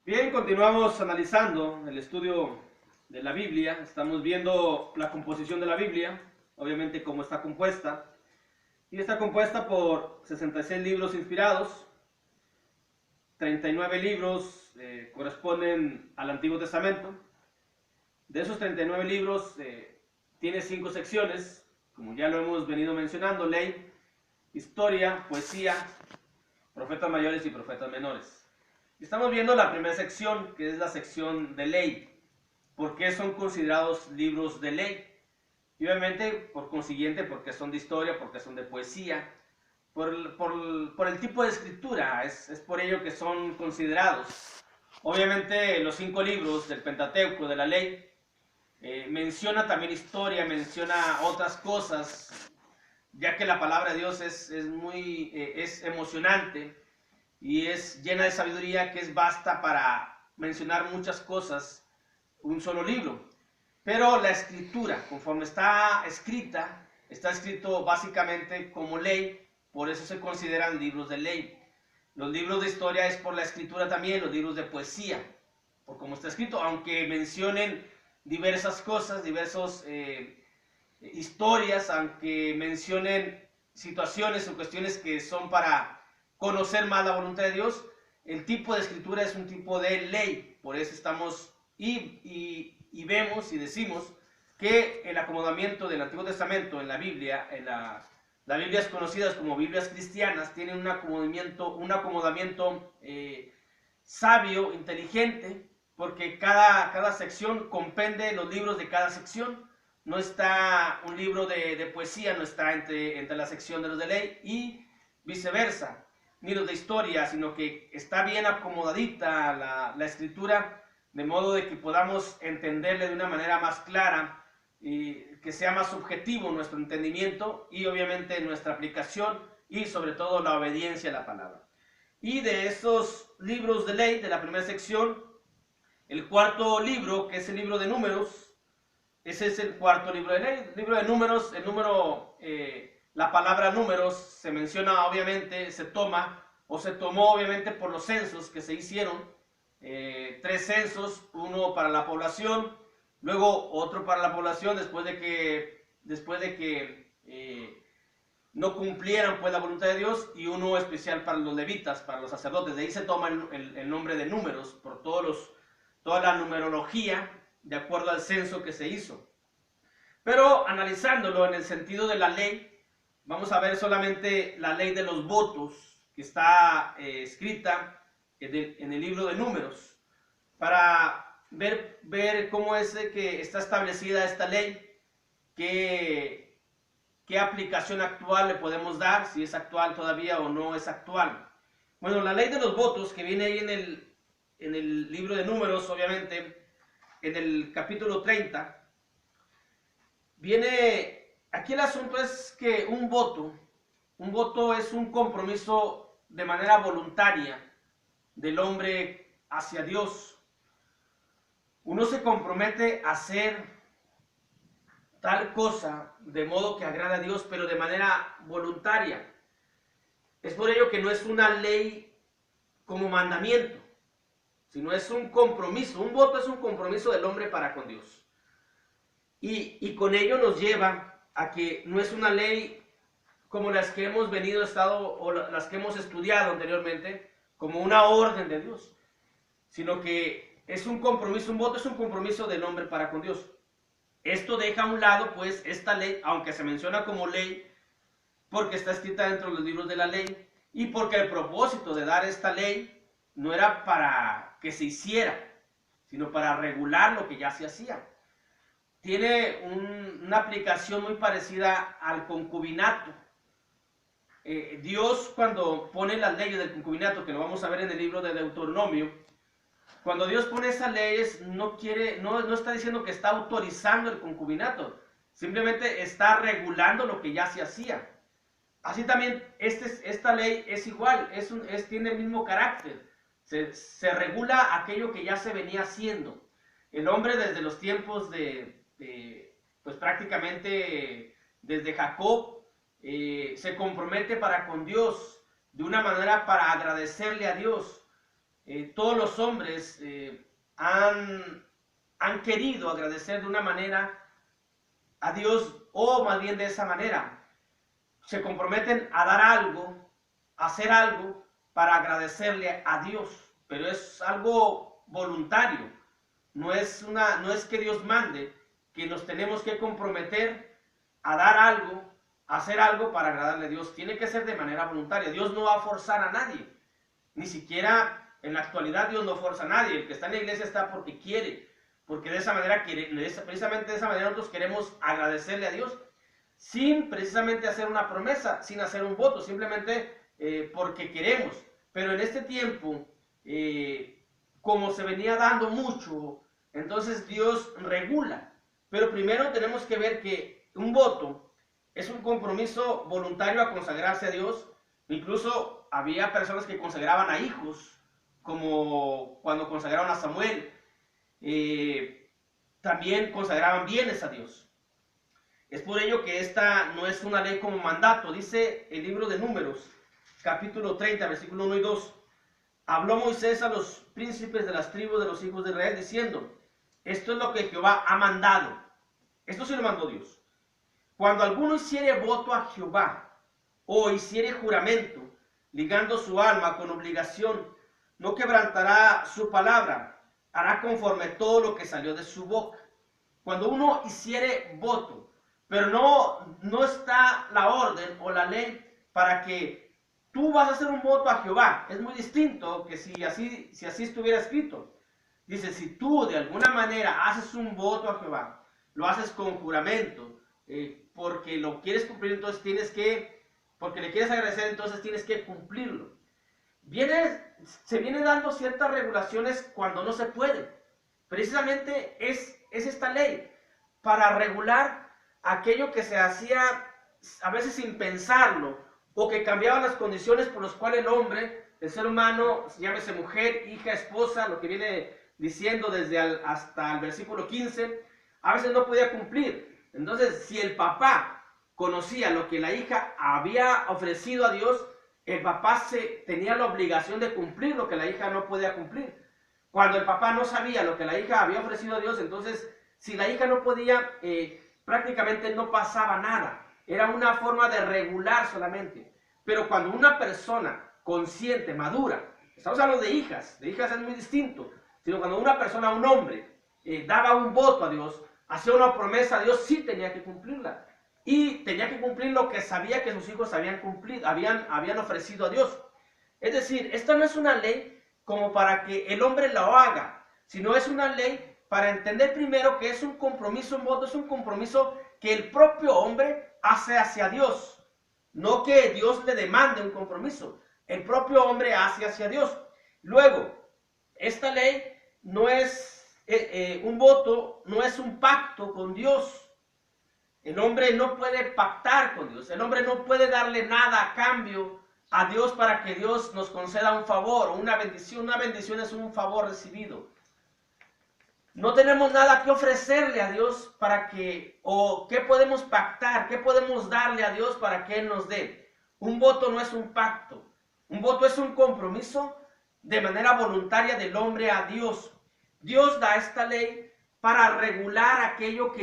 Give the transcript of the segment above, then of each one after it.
Bien, continuamos analizando el estudio de la Biblia. Estamos viendo la composición de la Biblia, obviamente cómo está compuesta. Y está compuesta por 66 libros inspirados, 39 libros corresponden al Antiguo Testamento. De esos 39 libros tiene 5 secciones, como ya lo hemos venido mencionando: ley, historia, poesía, profetas mayores y profetas menores. Estamos viendo la primera sección, que es la sección de ley. ¿Por qué son considerados libros de ley? Y obviamente, por consiguiente, porque son de historia, porque son de poesía, por el tipo de escritura, es por ello que son considerados. Obviamente, los 5 libros del Pentateuco, de la ley, menciona también historia, menciona otras cosas, ya que la palabra de Dios es emocionante y es llena de sabiduría, que es basta para mencionar muchas cosas un solo libro. Pero la escritura, conforme está escrito básicamente como ley, por eso se consideran libros de ley. Los libros de historia es por la escritura también, los libros de poesía, por cómo está escrito, aunque mencionen diversas cosas, diversas historias, aunque mencionen situaciones o cuestiones que son para conocer más la voluntad de Dios. El tipo de escritura es un tipo de ley, por eso estamos y vemos y decimos que el acomodamiento del Antiguo Testamento en la Biblia, las Biblias conocidas como Biblias cristianas, tienen un acomodamiento sabio, inteligente, porque cada sección comprende los libros de cada sección. No está un libro de poesía, no está entre la sección de los de ley y viceversa, ni los de historia, sino que está bien acomodadita la escritura, de modo de que podamos entenderle de una manera más clara y que sea más subjetivo nuestro entendimiento y obviamente nuestra aplicación y sobre todo la obediencia a la palabra. Y de esos libros de ley, de la primera sección, el cuarto libro, que es el libro de Números, ese es el cuarto libro de ley. El libro de Números, la palabra números se menciona obviamente, se toma o se tomó obviamente por los censos que se hicieron. 3 censos, uno para la población, luego otro para la población después de que no cumplieran pues la voluntad de Dios, y uno especial para los levitas, para los sacerdotes. De ahí se toma el nombre de números, por toda la numerología de acuerdo al censo que se hizo. Pero analizándolo en el sentido de la ley, vamos a ver solamente la ley de los votos, que está escrita en el libro de Números, para ver cómo es que está establecida esta ley, qué aplicación actual le podemos dar, si es actual todavía o no es actual. Bueno, la ley de los votos, que viene ahí en el libro de Números, obviamente, en el capítulo 30, aquí el asunto es que un voto es un compromiso de manera voluntaria del hombre hacia Dios. Uno se compromete a hacer tal cosa de modo que agrada a Dios, pero de manera voluntaria. Es por ello que no es una ley como mandamiento, sino es un compromiso. Un voto es un compromiso del hombre para con Dios. Y con ello nos lleva a que no es una ley como las que hemos o las que hemos estudiado anteriormente, como una orden de Dios, sino que es un compromiso. Un voto es un compromiso del hombre para con Dios. Esto deja a un lado pues esta ley, aunque se menciona como ley, porque está escrita dentro de los libros de la ley, y porque el propósito de dar esta ley no era para que se hiciera, sino para regular lo que ya se hacía. Tiene una aplicación muy parecida al concubinato. Dios, cuando pone las leyes del concubinato, que lo vamos a ver en el libro de Deuteronomio, cuando Dios pone esas leyes, no está diciendo que está autorizando el concubinato, simplemente está regulando lo que ya se hacía. Así también esta ley es igual, tiene el mismo carácter. Se regula aquello que ya se venía haciendo. El hombre, desde los tiempos pues prácticamente desde Jacob, se compromete para con Dios de una manera para agradecerle a Dios. todos los hombres han querido agradecer de una manera a Dios, o más bien de esa manera. Se comprometen a dar algo, a hacer algo para agradecerle a Dios, pero es algo voluntario. No es que Dios mande que nos tenemos que comprometer a dar algo, a hacer algo para agradarle a Dios. Tiene que ser de manera voluntaria. Dios no va a forzar a nadie. Ni siquiera en la actualidad Dios no forza a nadie. El que está en la iglesia está porque quiere. Porque de esa manera, precisamente de esa manera nosotros queremos agradecerle a Dios. Sin precisamente hacer una promesa, sin hacer un voto, simplemente porque queremos. Pero en este tiempo, como se venía dando mucho, entonces Dios regula. Pero primero tenemos que ver que un voto es un compromiso voluntario a consagrarse a Dios. Incluso había personas que consagraban a hijos, como cuando consagraron a Samuel. También consagraban bienes a Dios. Es por ello que esta no es una ley como mandato. Dice el libro de Números, capítulo 30, versículo 1 y 2. Habló Moisés a los príncipes de las tribus de los hijos de Israel, diciendo: esto es lo que Jehová ha mandado. Esto sí lo mandó Dios. Cuando alguno hiciere voto a Jehová, o hiciere juramento, ligando su alma con obligación, no quebrantará su palabra, hará conforme todo lo que salió de su boca. Cuando uno hiciere voto, pero no está la orden o la ley para que tú vas a hacer un voto a Jehová. Es muy distinto que si así estuviera escrito. Dice, si tú de alguna manera haces un voto a Jehová, lo haces con juramento, porque lo quieres cumplir, entonces porque le quieres agradecer, entonces tienes que cumplirlo. Se viene dando ciertas regulaciones cuando no se puede. Precisamente es esta ley para regular aquello que se hacía a veces sin pensarlo, o que cambiaban las condiciones por las cuales el hombre, el ser humano, llámese mujer, hija, esposa, lo que viene diciendo hasta el versículo 15, a veces no podía cumplir. Entonces, si el papá conocía lo que la hija había ofrecido a Dios, el papá tenía la obligación de cumplir lo que la hija no podía cumplir. Cuando el papá no sabía lo que la hija había ofrecido a Dios, entonces, si la hija no podía, prácticamente no pasaba nada. Era una forma de regular solamente. Pero cuando una persona consciente, madura, estamos hablando de hijas es muy distinto, sino cuando una persona, un hombre, daba un voto a Dios, hacía una promesa a Dios, sí tenía que cumplirla. Y tenía que cumplir lo que sabía que sus hijos habían cumplido, habían ofrecido a Dios. Es decir, esta no es una ley como para que el hombre lo haga, sino es una ley para entender primero que es un compromiso, un voto, es un compromiso que el propio hombre hace hacia Dios. No que Dios le demande un compromiso, el propio hombre hace hacia Dios. Luego, esta ley no es un voto, no es un pacto con Dios. El hombre no puede pactar con Dios, el hombre no puede darle nada a cambio a Dios para que Dios nos conceda un favor o una bendición. Una bendición es un favor recibido. No tenemos nada que ofrecerle a Dios o qué podemos pactar, qué podemos darle a Dios para que Él nos dé. Un voto no es un pacto. Un voto es un compromiso de manera voluntaria del hombre a Dios. Dios da esta ley para regular aquello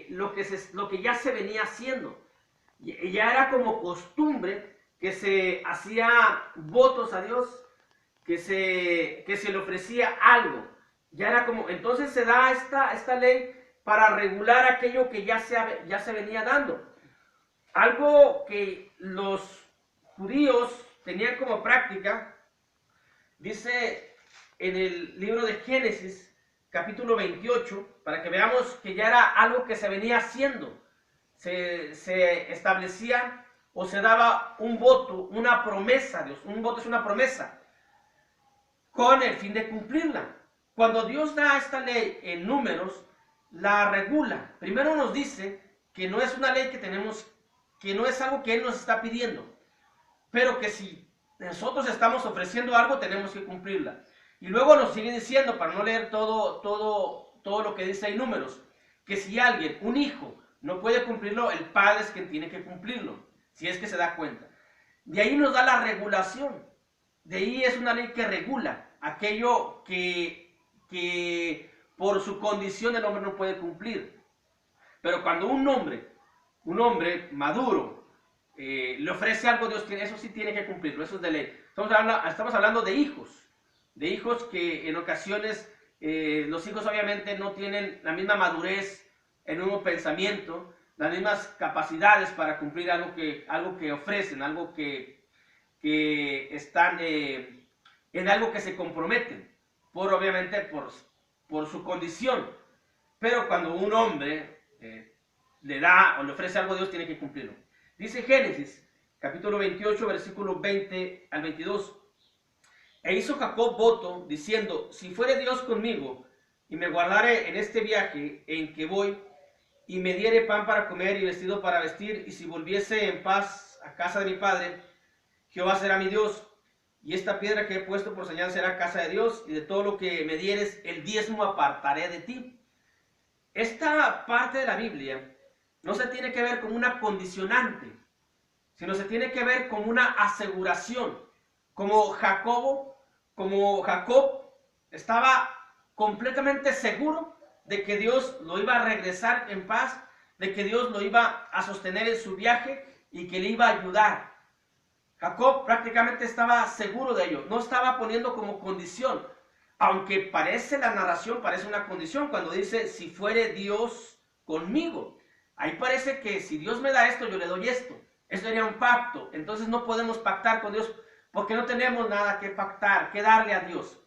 lo que ya se venía haciendo. Ya era como costumbre que se hacía votos a Dios, que se le ofrecía algo. Ya era como, entonces se da esta ley para regular aquello que ya se venía dando. Algo que los judíos tenían como práctica, dice en el libro de Génesis, capítulo 28, para que veamos que ya era algo que se venía haciendo. Se establecía o se daba un voto, una promesa a Dios. Un voto es una promesa con el fin de cumplirla. Cuando Dios da esta ley en Números, la regula. Primero nos dice que no es una ley que no es algo que Él nos está pidiendo, pero que si nosotros estamos ofreciendo algo, tenemos que cumplirla. Y luego nos sigue diciendo, para no leer todo lo que dice ahí Números, que si alguien, un hijo, no puede cumplirlo, el padre es quien tiene que cumplirlo, si es que se da cuenta. De ahí nos da la regulación. De ahí es una ley que regula. aquello que por su condición el hombre no puede cumplir. Pero cuando un hombre maduro, le ofrece algo a Dios, eso sí tiene que cumplirlo, eso es de ley. Estamos hablando de hijos que en ocasiones los hijos obviamente no tienen la misma madurez, el mismo pensamiento, las mismas capacidades para cumplir algo que ofrecen, algo que están en algo que se comprometen, obviamente por su condición. Pero cuando un hombre le da o le ofrece algo a Dios, tiene que cumplirlo. Dice Génesis, capítulo 28, versículos 20 al 22. E hizo Jacob voto, diciendo, si fuere Dios conmigo, y me guardare en este viaje en que voy, y me diere pan para comer y vestido para vestir, y si volviese en paz a casa de mi padre, Jehová será mi Dios, y esta piedra que he puesto por señal será casa de Dios, y de todo lo que me dieres, el diezmo apartaré de ti. Esta parte de la Biblia no se tiene que ver con una condicionante, sino se tiene que ver con una aseguración. Como Jacob estaba completamente seguro de que Dios lo iba a regresar en paz, de que Dios lo iba a sostener en su viaje y que le iba a ayudar. Jacob prácticamente estaba seguro de ello, no estaba poniendo como condición, aunque la narración parece una condición cuando dice, si fuere Dios conmigo. Ahí parece que si Dios me da esto, yo le doy esto. Eso sería un pacto. Entonces no podemos pactar con Dios porque no tenemos nada que pactar, que darle a Dios.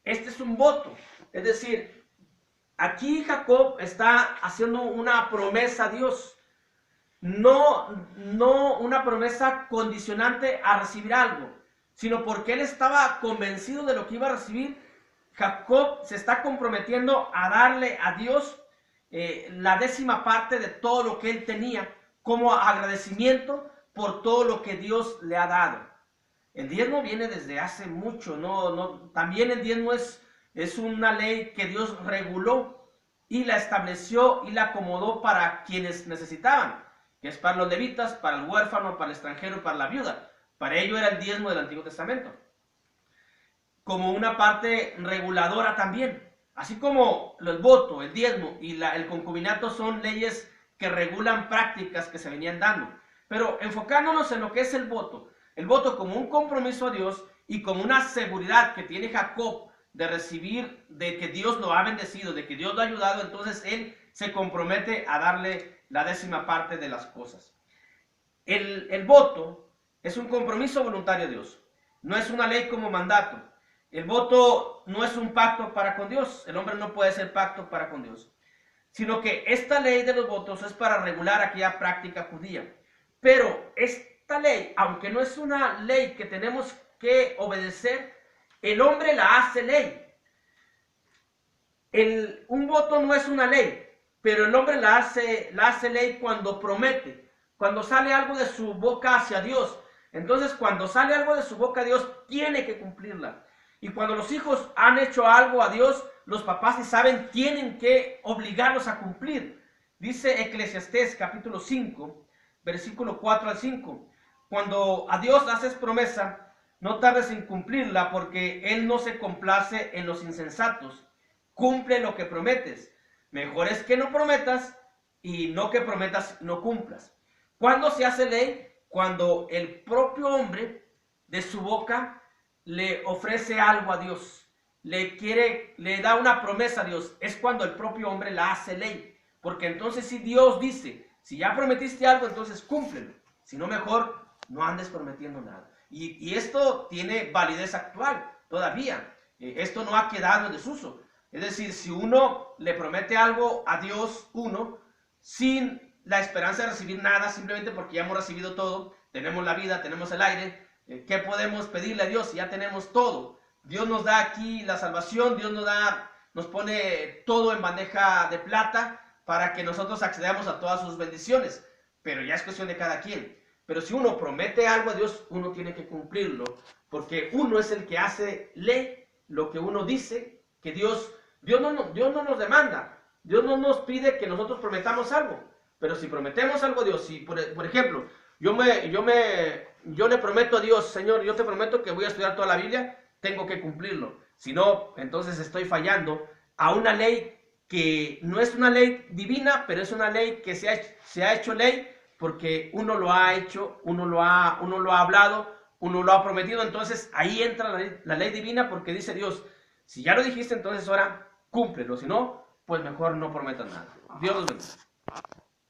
Este es un voto. Es decir, aquí Jacob está haciendo una promesa a Dios. No una promesa condicionante a recibir algo, sino porque él estaba convencido de lo que iba a recibir. Jacob se está comprometiendo a darle a Dios la 10ª parte de todo lo que él tenía como agradecimiento por todo lo que Dios le ha dado. El diezmo viene desde hace mucho, también el diezmo es una ley que Dios reguló y la estableció y la acomodó para quienes necesitaban, que es para los levitas, para el huérfano, para el extranjero, para la viuda. Para ello era el diezmo del Antiguo Testamento, como una parte reguladora también. Así como el voto, el diezmo y el concubinato son leyes que regulan prácticas que se venían dando. Pero enfocándonos en lo que es el voto como un compromiso a Dios y como una seguridad que tiene Jacob de recibir, de que Dios lo ha bendecido, de que Dios lo ha ayudado, entonces él se compromete a darle la 10ª parte de las cosas. El voto es un compromiso voluntario a Dios, no es una ley como mandato. El voto no es un pacto para con Dios, el hombre no puede ser pacto para con Dios, sino que esta ley de los votos es para regular aquella práctica judía. Pero esta ley, aunque no es una ley que tenemos que obedecer, el hombre la hace ley. Un voto no es una ley, pero el hombre la hace ley cuando promete, cuando sale algo de su boca hacia Dios. Entonces, cuando sale algo de su boca a Dios, tiene que cumplirla. Y cuando los hijos han hecho algo a Dios, los papás, si saben, tienen que obligarlos a cumplir. Dice Eclesiastés capítulo 5, versículo 4 al 5. Cuando a Dios haces promesa, no tardes en cumplirla, porque Él no se complace en los insensatos. Cumple lo que prometes. Mejor es que no prometas y no que prometas no cumplas. ¿Cuándo se hace ley? Cuando el propio hombre de su boca le ofrece algo a Dios, le da una promesa a Dios. Es cuando el propio hombre la hace ley, porque entonces si Dios dice, si ya prometiste algo, entonces cúmplelo, si no, mejor no andes prometiendo nada. Y esto tiene validez actual todavía, esto no ha quedado en desuso. Es decir, si uno le promete algo a Dios, sin la esperanza de recibir nada, simplemente porque ya hemos recibido todo, tenemos la vida, tenemos el aire, ¿qué podemos pedirle a Dios si ya tenemos todo? Dios nos da aquí la salvación, Dios nos pone todo en bandeja de plata para que nosotros accedamos a todas sus bendiciones, pero ya es cuestión de cada quien. Pero si uno promete algo a Dios, uno tiene que cumplirlo, porque uno es el que hace ley lo que uno dice, que Dios no nos demanda, Dios no nos pide que nosotros prometamos algo, pero si prometemos algo a Dios, si por ejemplo, yo le prometo a Dios, Señor, yo te prometo que voy a estudiar toda la Biblia, tengo que cumplirlo. Si no, entonces estoy fallando a una ley que no es una ley divina, pero es una ley que se ha hecho ley porque uno lo ha hecho, uno lo ha hablado, uno lo ha prometido. Entonces ahí entra la ley divina, porque dice Dios, si ya lo dijiste, entonces ahora cúmplelo, si no, pues mejor no prometas nada. Dios los bendiga.